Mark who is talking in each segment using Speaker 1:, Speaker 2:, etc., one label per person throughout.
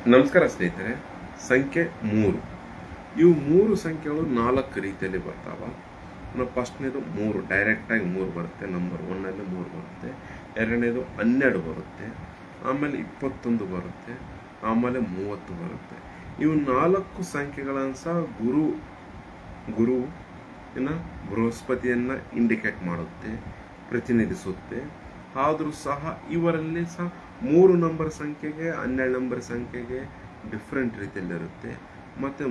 Speaker 1: ನಮಸ್ಕಾರ ಸ್ನೇಹಿತರೆ. ಸಂಖ್ಯೆ 3. ಇವು 3 ಸಂಖ್ಯೆಗಳು 4 ರೀತಿಯಲ್ಲಿ ಬರ್ತಾವ. ಫಸ್ಟ್ನೇದು 3 ಡೈರೆಕ್ಟಾಗಿ 3 ಬರುತ್ತೆ. ನಂಬರ್ 1ನಲ್ಲಿ 3 ಬರುತ್ತೆ. ಎರಡನೇದು 12 ಬರುತ್ತೆ. ಆಮೇಲೆ 21 ಬರುತ್ತೆ. ಆಮೇಲೆ 30 ಬರುತ್ತೆ. ಇವು 4 ಸಂಖ್ಯೆಗಳನ್ನು ಸಹ ಗುರು ಬೃಹಸ್ಪತಿಯನ್ನ ಇಂಡಿಕೇಟ್ ಮಾಡುತ್ತೆ, ಪ್ರತಿನಿಧಿಸುತ್ತೆ. ಆದರೂ ಸಹ ಇವರಲ್ಲಿ ಸಹ 3 ನಂಬರ್ ಸಂಖ್ಯೆಗೆ 12 ನಂಬರ್ ಸಂಖ್ಯೆಗೆ ಡಿಫ್ರೆಂಟ್ ರೀತಿಯಲ್ಲಿರುತ್ತೆ. ಮತ್ತು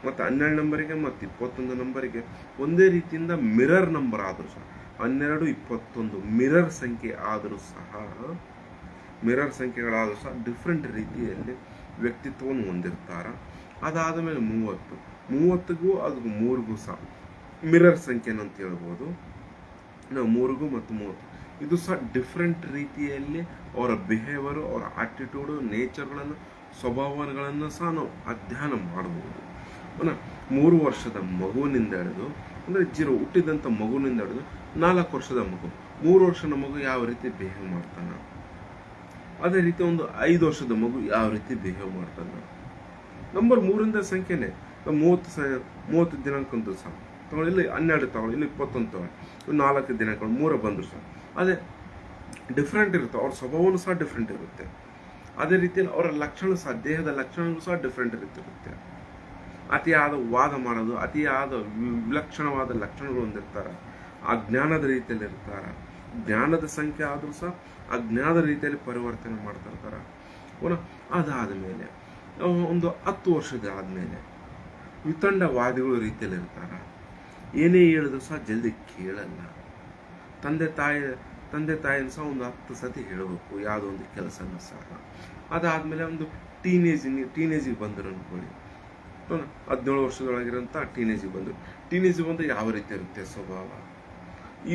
Speaker 1: 12 ನಂಬರಿಗೆ ಮತ್ತು 21 ನಂಬರಿಗೆ ಒಂದೇ ರೀತಿಯಿಂದ ಮಿರರ್ ನಂಬರ್ ಆದರೂ ಸಹ 12, 21 ಮಿರರ್ ಸಂಖ್ಯೆ ಆದರೂ ಸಹ ಡಿಫ್ರೆಂಟ್ ರೀತಿಯಲ್ಲಿ ವ್ಯಕ್ತಿತ್ವವನ್ನು ಹೊಂದಿರ್ತಾರ. ಅದಾದ ಮೇಲೆ 30ಗೂ ಅದಕ್ಕೂ 3ಗೂ ಸಹ ಮಿರರ್ ಸಂಖ್ಯೆ ಅಂತ ಹೇಳ್ಬೋದು. ನಾವು 3ಗೂ ಮತ್ತು 30 ಇದು ಸಹ ಡಿಫ್ರೆಂಟ್ ರೀತಿಯಲ್ಲಿ ಅವರ ಬಿಹೇವಿಯರು, ಅವರ ಆಟಿಟ್ಯೂಡು, ನೇಚರ್ಗಳನ್ನು, ಸ್ವಭಾವಗಳನ್ನು ಸಹ ನಾವು ಅಧ್ಯಯನ ಮಾಡಬಹುದು. 3 ವರ್ಷದ ಮಗುವಿನಿಂದ ಹಿಡಿದು ಅಂದರೆ ಹುಟ್ಟಿದಂಥ ಮಗುವಿನಿಂದ ಹಿಡಿದು 4 ವರ್ಷದ ಮಗು, 3 ವರ್ಷದ ಮಗು ಯಾವ ರೀತಿ ಬಿಹೇವ್ ಮಾಡ್ತಾನ, ಅದೇ ರೀತಿ ಒಂದು 5 ವರ್ಷದ ಮಗು ಯಾವ ರೀತಿ ಬಿಹೇವ್ ಮಾಡ್ತಾನ. ನಂಬರ್ 3ರಿಂದ ಸಂಖ್ಯೆನೆ 30 ದಿನಾಂಕಂತೂ ಸಹ ತಗೊಳ್ಳಿ, ಇಲ್ಲಿ 12 ತಗೊಳ್ಳಿ, ಇಲ್ಲಿ 21 ತಗೊಳ್ಳಿ, 4 ದಿನಾಂಕಗಳು 3 ಬಂದ್ರು ಸಹ ಅದೇ ಡಿಫ್ರೆಂಟ್ ಇರುತ್ತೆ. ಅವ್ರ ಸ್ವಭಾವನೂ ಸಹ ಡಿಫ್ರೆಂಟ್ ಇರುತ್ತೆ. ಅದೇ ರೀತಿಯಲ್ಲಿ ಅವರ ಲಕ್ಷಣ ಸಹ, ದೇಹದ ಲಕ್ಷಣಗಳು ಸಹ ಡಿಫ್ರೆಂಟ್ ಇರುತ್ತೆ. ಅತಿಯಾದ ವಾದ ಮಾಡೋದು, ಅತಿಯಾದ ವಿಲಕ್ಷಣವಾದ ಲಕ್ಷಣಗಳು ಹೊಂದಿರ್ತಾರ. ಅಜ್ಞಾನದ ರೀತಿಯಲ್ಲಿ ಇರ್ತಾರ. ಜ್ಞಾನದ ಸಂಖ್ಯೆ ಆದರೂ ಸಹ ಅಜ್ಞಾನದ ರೀತಿಯಲ್ಲಿ ಪರಿವರ್ತನೆ ಮಾಡ್ತಿರ್ತಾರ. ಅದಾದ ಮೇಲೆ ಒಂದು 10 ವರ್ಷದ ಆದ್ಮೇಲೆ ವಿತಂಡವಾದಿಗಳು ರೀತಿಯಲ್ಲಿ ಇರ್ತಾರ. ಏನೇ ಹೇಳಿದ್ರು ಸಹ ಜಲ್ದಿ ಕೇಳಲ್ಲ. ತಂದೆ ತಾಯಿನ ಸಹ ಒಂದು 10 ಸತಿ ಹೇಳಬೇಕು ಯಾವುದೋ ಒಂದು ಕೆಲಸನ ಸಹ. ಅದಾದ್ಮೇಲೆ ಒಂದು ಟೀನೇಜಿಗೆ ಬಂದರು ಅನ್ಕೊಳ್ಳಿ, 17 ವರ್ಷದೊಳಗಿರಂತ ಟೀನೇಜಿಗೆ ಬಂದು ಯಾವ ರೀತಿ ಇರುತ್ತೆ ಸ್ವಭಾವ,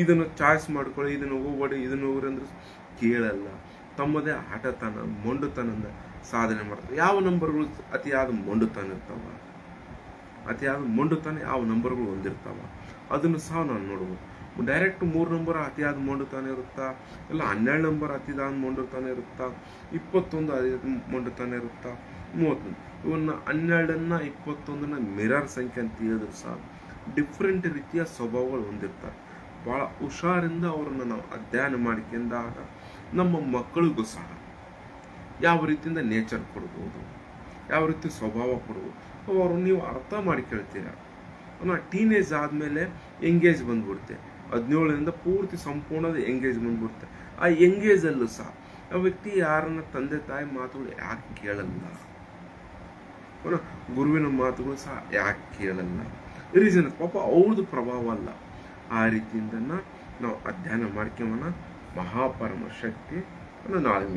Speaker 1: ಇದನ್ನು ಚಾಯ್ಸ್ ಮಾಡ್ಕೊಳ್ಳಿ, ಇದನ್ನು ಹೋಗ್ಬೇಡಿ, ಇದನ್ನು ಹೋಗ್ರಿ ಅಂದ್ರೆ ಕೇಳಲ್ಲ. ತಮ್ಮದೇ ಹಠತನ, ಮೊಂಡುತನದಿಂದ ಸಾಧನೆ ಮಾಡ್ತಾರೆ. ಯಾವ ನಂಬರ್ಗಳು ಅತಿಯಾದ ಮೊಂಡುತನ ಇರ್ತಾವ, ಅತಿಯಾದ ಮೊಂಡುತನ ಯಾವ ನಂಬರ್ಗಳು ಹೊಂದಿರ್ತಾವ ಅದನ್ನು ಸಹ ನಾನು ನೋಡ್ಬೋದು. ಡೈರೆಕ್ಟ್ 3 ನಂಬರ್ ಅತಿಯಾದ ಮೊಂಡುತನ ಇರುತ್ತಾ, ಇಲ್ಲ 12 ನಂಬರ್ ಅತಿಯಾದ ಮೊಂಡುತನ ಇರುತ್ತಾ, 21 ಅತಿಯಾದ ಮೊಂಡುತನ ಇರುತ್ತಾ, 30 ಇವನ್ನ 12ನ್ನ 21ನ್ನ ಮಿರರ್ ಸಂಖ್ಯೆ ಅಂತ ಹೇಳಿದ್ರು ಸಹ ಡಿಫ್ರೆಂಟ್ ರೀತಿಯ ಸ್ವಭಾವಗಳು ಹೊಂದಿರ್ತಾರೆ. ಬಹಳ ಹುಷಾರಿಂದ ಅವ್ರನ್ನ ನಾವು ಅಧ್ಯಯನ ಮಾಡಿಕೊಂಡಾಗ ನಮ್ಮ ಮಕ್ಕಳಿಗೂ ಸಹ ಯಾವ ರೀತಿಯಿಂದ ನೇಚರ್ ಕೊಡ್ಬೋದು, ಯಾವ ರೀತಿ ಸ್ವಭಾವ ಕೊಡ್ಬೋದು ಅವರು ನೀವು ಅರ್ಥ ಮಾಡಿ ಕೇಳ್ತೀರ. ಟೀನೇಜ್ ಆದಮೇಲೆ ಎಂಗೇಜ್ ಬಂದ್ಬಿಡುತ್ತೆ. 17ರಿಂದ ಪೂರ್ತಿ ಸಂಪೂರ್ಣದ ಎಂಗೇಜ್ ಬಂದ್ಬಿಡುತ್ತೆ. ಆ ಎಂಗೇಜಲ್ಲೂ ಸಹ ಆ ವ್ಯಕ್ತಿ ಯಾರನ್ನ ತಂದೆ ತಾಯಿ ಮಾತುಗಳು ಯಾಕೆ ಕೇಳಲ್ಲ, ಗುರುವಿನ ಮಾತುಗಳು ಸಹ ಯಾಕೆ ಕೇಳಲ್ಲ, ರೀಸನ್ ಪಾಪ ಅವ್ರದ್ದು ಪ್ರಭಾವ ಅಲ್ಲ. ಆ ರೀತಿಯಿಂದ ನಾವು ಅಧ್ಯಯನ ಮಾಡ್ಕೊಂಬನ. ಮಹಾಪರಮ ಶಕ್ತಿ ನಾಳೆ